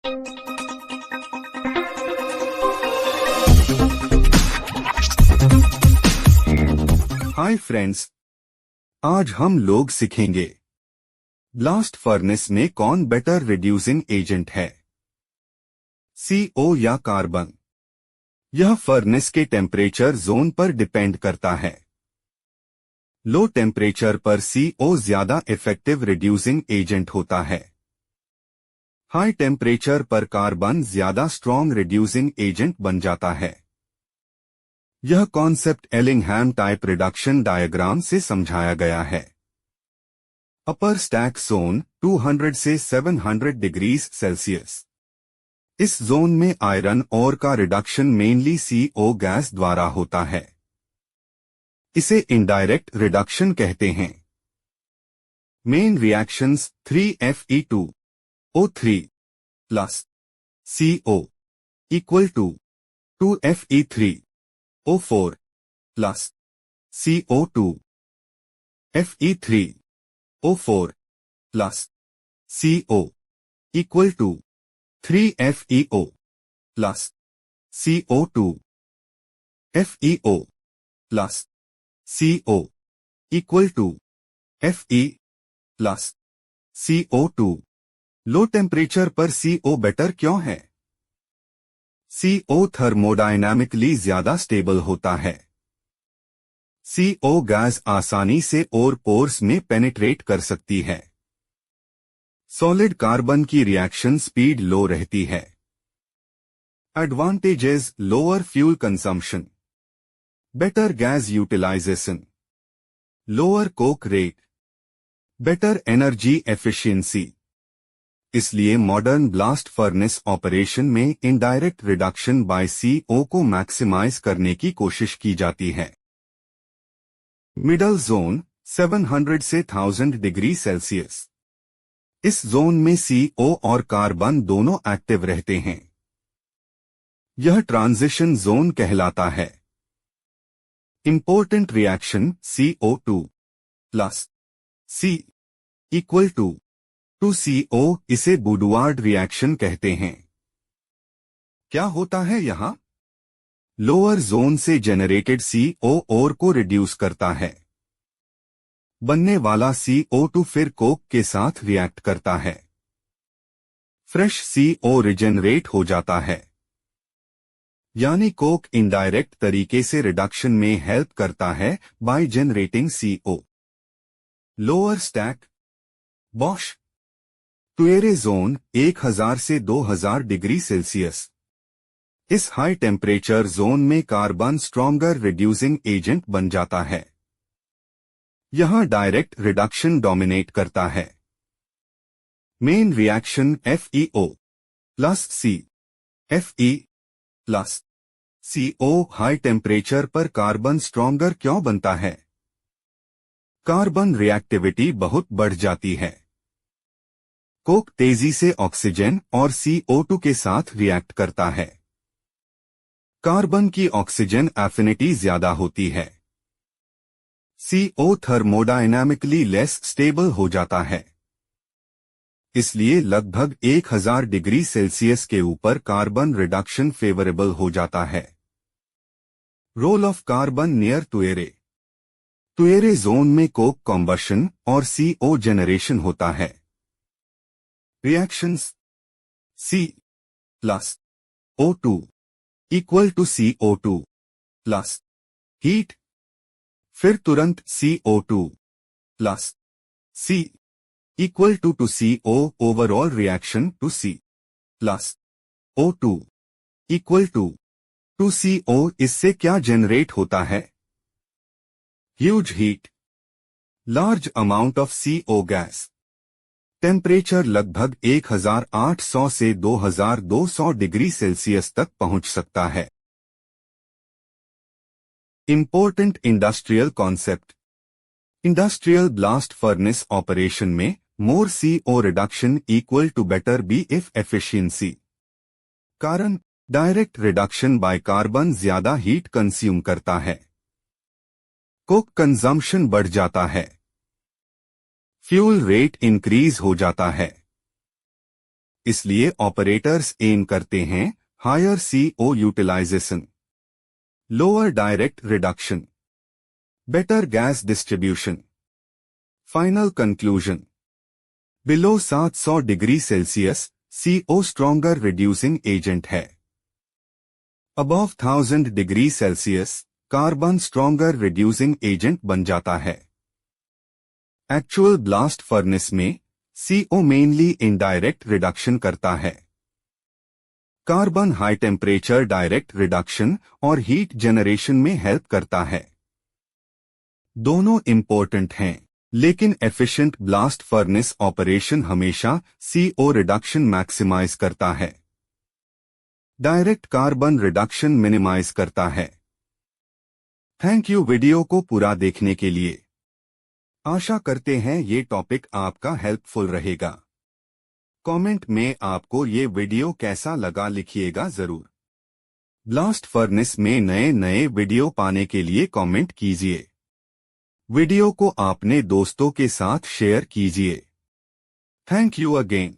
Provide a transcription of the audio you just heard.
Hi friends, आज हम लोग सीखेंगे ब्लास्ट फर्नेस में कौन बेटर रिड्यूसिंग एजेंट है, CO या कार्बन। यह फर्नेस के टेम्परेचर जोन पर डिपेंड करता है। लो टेम्परेचर पर CO ज्यादा इफेक्टिव रिड्यूसिंग एजेंट होता है। हाई टेम्परेचर पर कार्बन ज्यादा स्ट्रॉन्ग रिड्यूसिंग एजेंट बन जाता है। यह कॉन्सेप्ट एलिंघैम टाइप रिडक्शन डायग्राम से समझाया गया है। अपर स्टैक जोन 200 से 700 डिग्रीज सेल्सियस। इस जोन में आयरन ओर का रिडक्शन मेनली CO गैस द्वारा होता है। इसे इनडायरेक्ट रिडक्शन कहते हैं। Main reactions 3Fe2O3 plus CO equal to 2Fe3O4 plus CO2 Fe3O4 plus CO equal to 3FeO plus CO2 FeO plus CO equal to Fe plus CO2। Low temperature पर CO better क्यों है? CO thermodynamically ज्यादा stable होता है। CO gas आसानी से और pores में पेनिट्रेट कर सकती है। सॉलिड कार्बन की रिएक्शन स्पीड लो रहती है। Advantages: lower fuel consumption, better gas utilisation, lower coke rate, better energy efficiency. इसलिए मॉडर्न ब्लास्ट फर्नेस ऑपरेशन में इनडायरेक्ट रिडक्शन बाय CO को मैक्सिमाइज करने की कोशिश की जाती है। मिडल जोन 700 से 1000 डिग्री सेल्सियस। इस जोन में CO और कार्बन दोनों एक्टिव रहते हैं। यह ट्रांजिशन जोन कहलाता है। Important reaction CO2 plus C equal to 2CO। इसे बुडुआर्ड रिएक्शन कहते हैं। क्या होता है यहाँ? लोअर जोन से जेनरेटेड CO और को रिड्यूस करता है। बनने वाला CO2 फिर कोक के साथ रिएक्ट करता है। फ्रेश CO रिजेनरेट हो जाता है। यानी कोक इनडायरेक्ट तरीके से रिडक्शन में हेल्प करता है by generating CO। Lower stack bosh tuyere zone 1000 से 2000 डिग्री सेल्सियस। इस हाई टेम्परेचर जोन में कार्बन स्ट्रॉन्गर रिड्यूसिंग एजेंट बन जाता है। यहां डायरेक्ट रिडक्शन डोमिनेट करता है। Main reaction FeO plus C Fe plus CO। High temperature पर कार्बन स्ट्रॉन्गर क्यों बनता है? कार्बन रिएक्टिविटी बहुत बढ़ जाती है। कोक तेजी से ऑक्सीजन और CO2 के साथ रिएक्ट करता है। कार्बन की ऑक्सीजन एफिनिटी ज्यादा होती है। CO थर्मोडायनामिकली लेस स्टेबल हो जाता है। इसलिए लगभग 1000 डिग्री सेल्सियस के ऊपर कार्बन रिडक्शन फेवरेबल हो जाता है। Role of carbon near tuyere. Tuyere zone में कोक कॉम्बशन और CO जनरेशन होता है। Reactions C plus O2 equal to CO2 plus heat. फिर तुरंत CO2 plus C equal to CO। Overall reaction two C plus O2 equal to CO। इससे क्या generate होता है? Huge heat, large amount of CO gas. Temperature लगभग 1800 से 2200 degree Celsius तक पहुंच सकता है। Important industrial concept. Industrial blast furnace operation में more CO reduction equal to better BF efficiency. कारण: डायरेक्ट रिडक्शन बाय कार्बन ज्यादा हीट कंज्यूम करता है। कोक कंजम्पशन बढ़ जाता है। फ्यूल रेट इंक्रीज हो जाता है। इसलिए ऑपरेटर्स एम करते हैं higher CO utilisation, lower direct reduction, better gas distribution. Final conclusion, below 700 degree Celsius CO stronger reducing agent है। Above 1000 degree Celsius carbon stronger reducing agent बन जाता है। एक्चुअल ब्लास्ट फर्नेस में CO मेनली इनडायरेक्ट रिडक्शन करता है। Carbon high temperature direct reduction और heat generation में help करता है। दोनों इंपॉर्टेंट हैं, लेकिन एफिशिएंट ब्लास्ट फर्नेस ऑपरेशन हमेशा CO रिडक्शन मैक्सिमाइज करता है, डायरेक्ट कार्बन रिडक्शन मिनिमाइज करता है। थैंक यू वीडियो को पूरा देखने के लिए। आशा करते हैं ये टॉपिक आपका हेल्पफुल रहेगा। कमेंट में आपको ये वीडियो कैसा लगा लिखिएगा जरूर। ब्लास्ट फर्नेस में नए नए वीडियो पाने के लिए कमेंट कीजिए। वीडियो को अपने दोस्तों के साथ शेयर कीजिए। Thank you again.